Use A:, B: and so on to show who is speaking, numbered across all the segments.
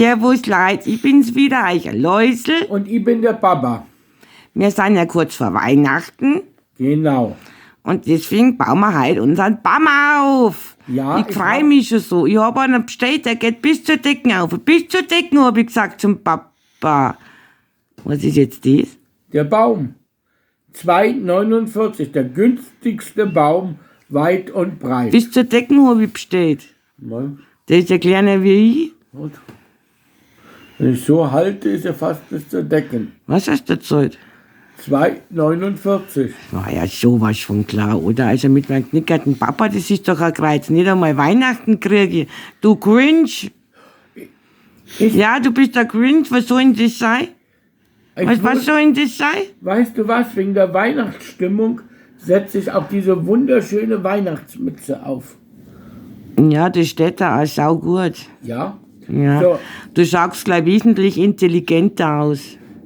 A: Servus Leute, ich bin's wieder, Eicher Läusel.
B: Und ich bin der Papa.
A: Wir sind ja kurz vor Weihnachten
B: Genau.
A: und deswegen bauen wir heute unseren Baum auf.
B: Ja,
A: Ich freue mich schon so. Ich habe einen bestellt, der geht bis zur Decken auf. Bis zur Decken, habe ich gesagt zum Papa. Was ist jetzt das?
B: Der Baum. 2,49, der günstigste Baum weit und breit.
A: Bis zur Decken habe ich bestellt.
B: Mal,
A: Der ist ja kleiner wie ich.
B: gut. Wenn ich so halte, ist er fast bis zur Decken.
A: Was hast du gezahlt?
B: 2,49.
A: War ja sowas von klar, oder? Also mit meinem knickerten Papa, das ist doch ein Kreuz. Nicht einmal Weihnachten kriege ich. Du Grinch. Ja, du bist der Grinch. Was soll denn das sein? Was soll denn das sein?
B: Weißt du was? Wegen der Weihnachtsstimmung setze ich auch diese wunderschöne Weihnachtsmütze auf.
A: Ja, das steht da auch saugut.
B: Ja?
A: Ja.
B: So.
A: Du schaust gleich wesentlich intelligenter aus.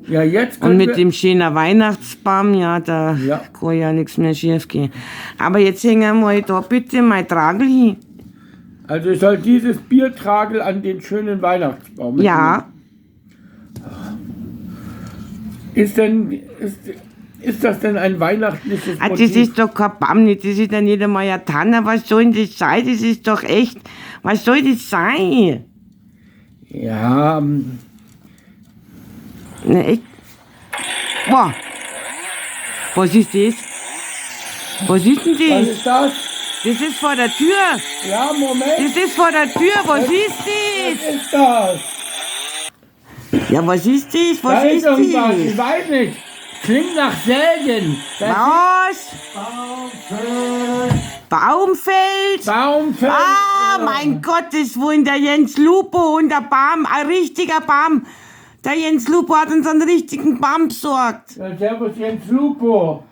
B: Ja, jetzt
A: Und
B: können
A: mit
B: wir...
A: dem schönen Weihnachtsbaum, ja, da
B: Ja.
A: kann ja nichts mehr schief gehen. Aber jetzt hängen wir da bitte mein Tragel hin.
B: Also ich soll dieses Biertragel an den schönen Weihnachtsbaum mitnehmen.
A: Ja,
B: Ist das denn ein weihnachtliches
A: das
B: Motiv?
A: ist doch kein Baum nicht, das ist ja nicht einmal eine Tanne. Was soll denn das sein? Das ist doch echt, was soll das sein?
B: Ja,
A: Na, echt. Boah. Was ist das? Was ist denn
B: was
A: das?
B: ist das?
A: Das ist vor der Tür.
B: Ja, Moment.
A: Das ist vor der Tür. Was ist
B: Was
A: das?
B: ist das?
A: Ja, was ist das?
B: Da
A: Was
B: ist
A: ist
B: irgendwas. Ich
A: das?
B: weiß nicht. Klingt nach Sägen.
A: Was? Baumfeld?
B: Baumfeld.
A: Ah, mein Gott, das wohnt der Jens Lupo und der Baum, ein richtiger Baum. Der Jens Lupo hat uns einen richtigen Baum besorgt.
B: Ja, servus Jens Lupo.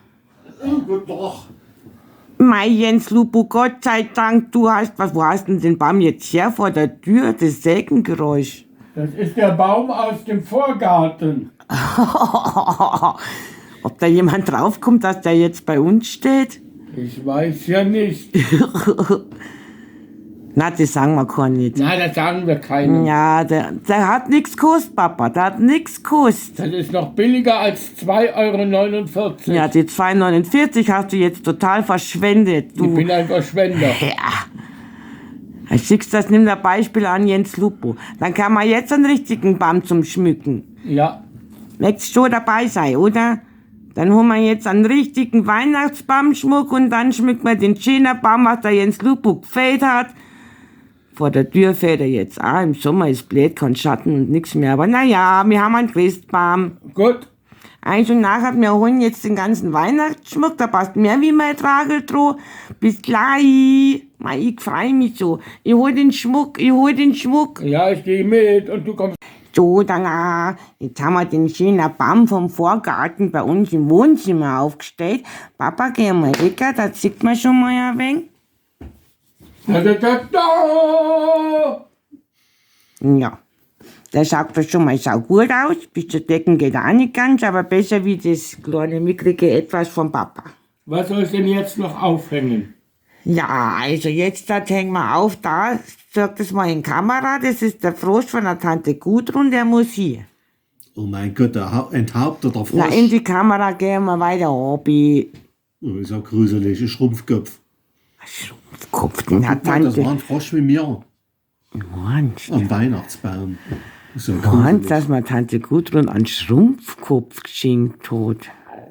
A: Mein Jens Lupo, Gott sei Dank, du hast, wo hast denn den Baum jetzt her vor der Tür? Das Sägengeräusch.
B: Das ist der Baum aus dem Vorgarten.
A: Ob da jemand draufkommt, dass der jetzt bei uns steht?
B: Ich weiß ja nicht.
A: Na, das sagen wir gar nicht.
B: Na, das sagen wir keinem.
A: Ja, der hat nichts gekostet, Papa, der hat nichts gekostet.
B: Das ist noch billiger als 2,49 Euro.
A: Ja, die 2,49 hast du jetzt total verschwendet.
B: Ich
A: Du.
B: bin ein Verschwender.
A: Ja. Siehst du, das nimmt ein Beispiel an Jens Lupo. Dann kann man jetzt einen richtigen Baum zum Schmücken.
B: Ja.
A: Möchtest du dabei sein, oder? Dann holen wir jetzt einen richtigen Weihnachtsbaumschmuck und dann schmücken wir den schönen Baum, was der Jens Lupo gefällt hat. Vor der Tür fährt er jetzt auch. Im Sommer ist blöd, kein Schatten und nichts mehr. Aber naja, wir haben einen Christbaum.
B: Gut.
A: Eins und nachher, wir holen jetzt den ganzen Weihnachtsschmuck, da passt mehr wie mein Tragel drauf. Bis gleich. Mei, ich freu mich so. Ich hol den Schmuck.
B: Ja, ich gehe mit und du kommst.
A: So, dann, jetzt haben wir den schönen Baum vom Vorgarten bei uns im Wohnzimmer aufgestellt. Papa, geh mal weg, da sieht man schon mal ein wenig.
B: Da, da, da, da.
A: Ja, der schaut doch schon mal gut aus. Bis zur Decken geht er auch nicht ganz, aber besser wie das kleine mickrige Etwas vom Papa.
B: Was soll ich denn jetzt noch aufhängen?
A: Ja, also jetzt da hängen wir auf, da, sag das mal in Kamera, das ist der Frosch von der Tante Gudrun, der muss hier.
C: Oh mein Gott, der enthaupteter
A: Na,
C: Frosch.
A: in die Kamera gehen wir weiter, Obi.
C: Oh, ist ja gruselig, ein Schrumpfkopf.
A: Schrumpfkopf, den hat
C: Guck mal, das war
A: Tante.
C: ein Frosch wie mir
A: Mensch,
C: am Weihnachtsbaum. Ist ja
A: Mann,
C: gruselig.
A: dass man Tante Gudrun einen Schrumpfkopf geschenkt hat.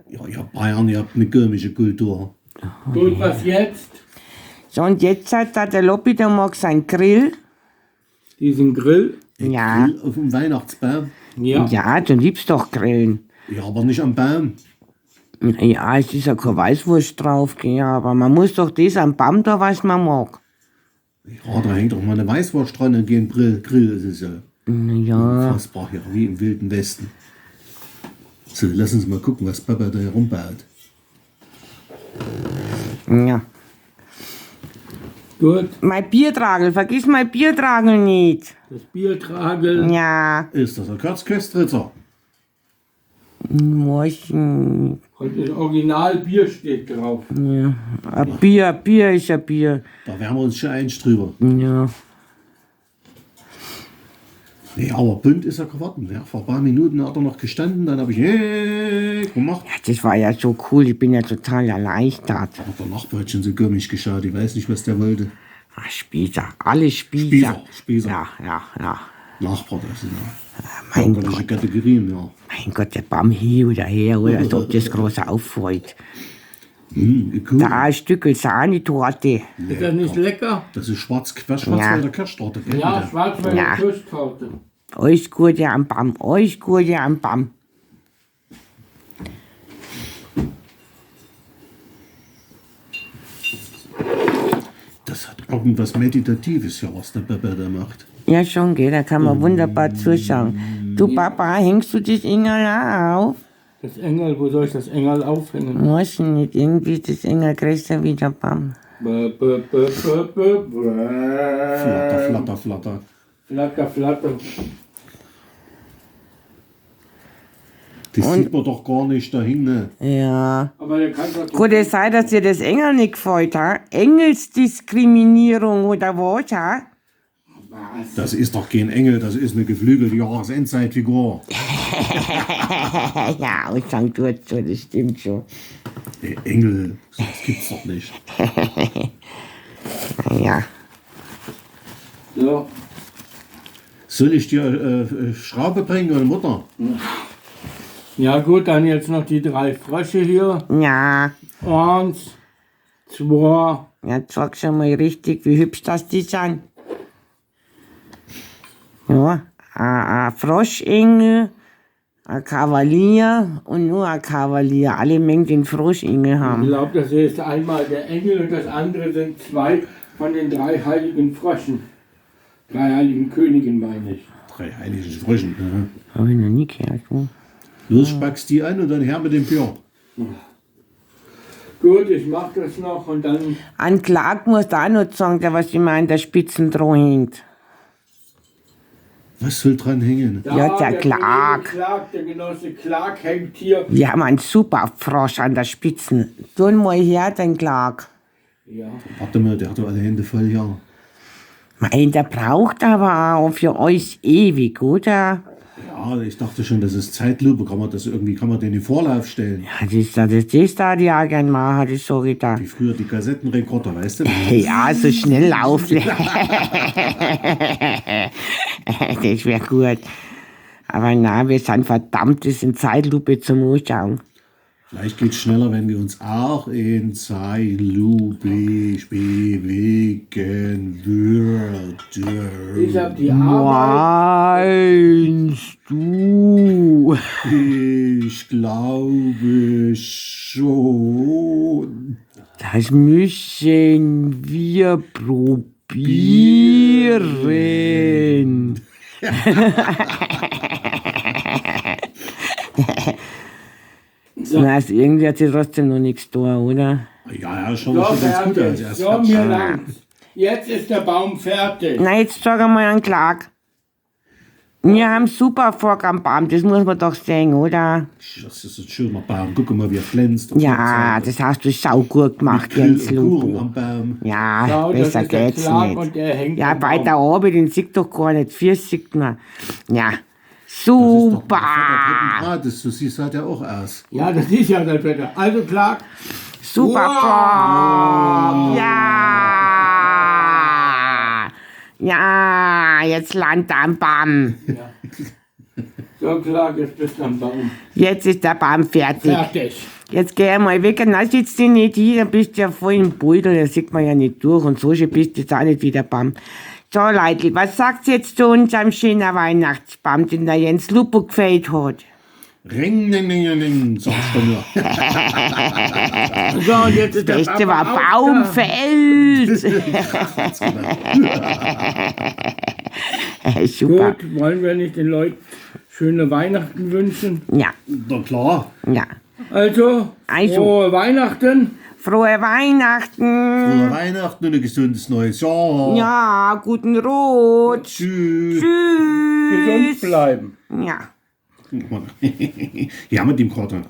C: Ja, ihr Bayern, ihr habt eine komische Kultur.
B: Gut, was jetzt?
A: So, und jetzt hat da der Lobby, der mag sein Grill.
B: Diesen Grill?
A: Ja.
C: Grill auf dem Weihnachtsbaum.
B: Ja.
A: Ja, du liebst doch Grillen.
C: Ja, aber nicht am Baum.
A: Ja, es ist ja keine Weißwurst drauf, gell, aber man muss doch das am Baum da, was man mag.
C: Ja, da hängt doch mal eine Weißwurst dran und gehen Grill. Das ist ja
A: Ja,
C: unfassbar hier, wie im Wilden Westen. So, lass uns mal gucken, was Papa da herumbaut.
A: ja.
B: Gut.
A: Mein Biertragel, vergiss mein Biertragel nicht.
B: Das Biertragel.
A: Ja,
C: Ist das ein Kurzköstritzer?
A: Morchen.
B: Und das Originalbier steht drauf.
A: Ja, ein Bier ist ein Bier.
C: Da werden wir uns schon eins drüber.
A: Ja.
C: Nee, aber bunt ist er geworden. Ja, vor ein paar Minuten hat er noch gestanden, dann habe ich gemacht.
A: Ja, das war ja so cool, ich bin ja total erleichtert.
C: Aber der Nachbar hat schon so komisch geschaut, ich weiß nicht, was der wollte.
A: Ach, Spießer, alle Spießer.
C: Spießer.
A: Ja.
C: Nachbar, das sind
A: Mein
C: bürgerliche Kategorien, ja.
A: Mein Gott, der Baum hier oder her, oder als ob das groß auffällt.
C: Cool.
A: Da ein Stückel Sahnetorte.
B: Ist das nicht lecker?
C: Das ist Schwarzwälder Kirschtorte. gell?
B: Ja, Schwarzwälder
A: Ja.
B: Kirschtorte.
A: Euch Gute am Baum, euch Gute am Baum.
C: Das hat irgendwas Meditatives, ja, was der Papa da macht.
A: Ja, schon, gell, da kann man wunderbar zuschauen. Du Papa, hängst du das Engel auf?
B: Das Engel, wo soll ich das Engel aufhängen?
A: Weiß ich nicht, irgendwie ist das Engel größer wie der Baum.
C: Flatter.
B: Flatter, flatter.
C: Das sieht man doch gar nicht da hinten.
A: Ja.
B: Aber der kann doch
A: Gut, es sei, dass dir das Engel nicht gefällt, ha? Engelsdiskriminierung oder was, ha?
C: Das ist doch kein Engel, das ist eine geflügelte Jahresendzeitfigur.
A: Ja, Aussang tut so, das stimmt schon.
C: Nee, Engel, das gibt's doch nicht.
A: Ja.
B: so.
C: Soll ich dir Schraube bringen, oder Mutter?
B: Ja gut, dann jetzt noch die 3 Frösche hier.
A: Ja.
B: 1, 2,
A: Jetzt sag schon mal richtig, wie hübsch das die sind. Ja, ein Froschengel, ein Kavalier und nur ein Kavalier. Alle Mengen den Froschengel
B: ich
A: haben.
B: glaube, das ist einmal der Engel und das andere sind 2 von den 3 heiligen Fröschen. 3 heiligen Königen, meine ich.
C: 3 heiligen Fröschen. Ja.
A: Hab ich noch nie gehört. So.
C: Los, spackst die an und dann her mit dem Bier.
B: Gut, ich mach das noch und dann.
A: An Clark musst du auch noch sagen, der was immer an der Spitzendroh hängt.
C: Was soll dran hängen?
A: Ja, der Clark.
B: Kollege Clark, der Genosse Clark hängt hier.
A: Wir haben einen super Frosch an der Spitzen. Tu mal her, den Clark.
B: Ja.
C: Warte mal, der hat doch alle Hände voll, ja.
A: Mein, der braucht aber auch für euch ewig, oder?
C: Ja, ich dachte schon, das ist Zeitlupe. Kann man den in Vorlauf stellen?
A: Ja, das da die auch gern machen, das sag ich da.
C: Wie früher die Kassettenrekorder, weißt du?
A: Ja, so schnell laufen. Das wäre gut. Aber na, wir sind verdammt, das in Zeitlupe zum Anschauen.
C: Vielleicht geht's schneller, wenn wir uns auch in Zeitlupe bewegen würden.
B: Ich hab die Arbeit.
A: Meinst du?
C: Ich glaube schon.
A: Das müssen wir probieren. Na, also irgendwie hat sie trotzdem noch nichts da, oder?
C: Ja, schon
B: So,
C: schon ganz gut
B: fertig.
C: als
B: So, mir langt's. Jetzt ist der Baum fertig.
A: Na, jetzt sag einmal einen Clark. Wir haben super Fork am Baum, das muss man doch sehen, oder?
C: Das ist ein schöner Baum. Guck mal, wie er glänzt.
A: Ja, das hast du saugut gemacht, Jens
C: Kuchen
A: Lupo.
C: am Baum.
A: Ja,
B: Schau, das
A: besser
B: ist der
A: geht's
B: Clark
A: nicht.
B: und der hängt
A: Ja,
B: am
A: weiter
B: Baum.
A: oben, den sieht doch gar nicht. Vier sieht man. Ja,
C: Das ist doch
A: super.
C: Grades. So siehst halt ja auch aus.
B: Ja, das ist ja das Wetter. Also Clark,
A: Super
B: Wow.
A: Fork. Ja. Ja, jetzt landet er am Baum.
B: so Clark, jetzt bist du am Baum.
A: Jetzt ist der Baum fertig.
B: Fertig.
A: Jetzt geh mal weg, na sitzt du nicht hier, dann bist du ja voll im Beutel, da sieht man ja nicht durch und so schön bist du jetzt auch nicht wie der Baum. So Leute, was sagt jetzt zu unserem schönen Weihnachtsbaum, den der Jens Lupo gefällt hat?
C: Ring, ding, ding, ding, sagst du nur.
B: So, und jetzt ist der
A: Beste war
B: Papa auch da.
A: Baumfeld. Super.
B: Gut, wollen wir nicht den Leuten schöne Weihnachten wünschen?
A: Ja,
C: Na klar.
A: ja.
B: Also,
A: Also.
B: frohe Weihnachten.
A: Frohe Weihnachten.
C: Frohe Weihnachten und ein gesundes neues Jahr.
A: Ja, guten Rutsch.
C: Tschüss.
B: Gesund
A: Tschüss.
B: bleiben.
A: Ja.
C: Ja, mit dem Karton.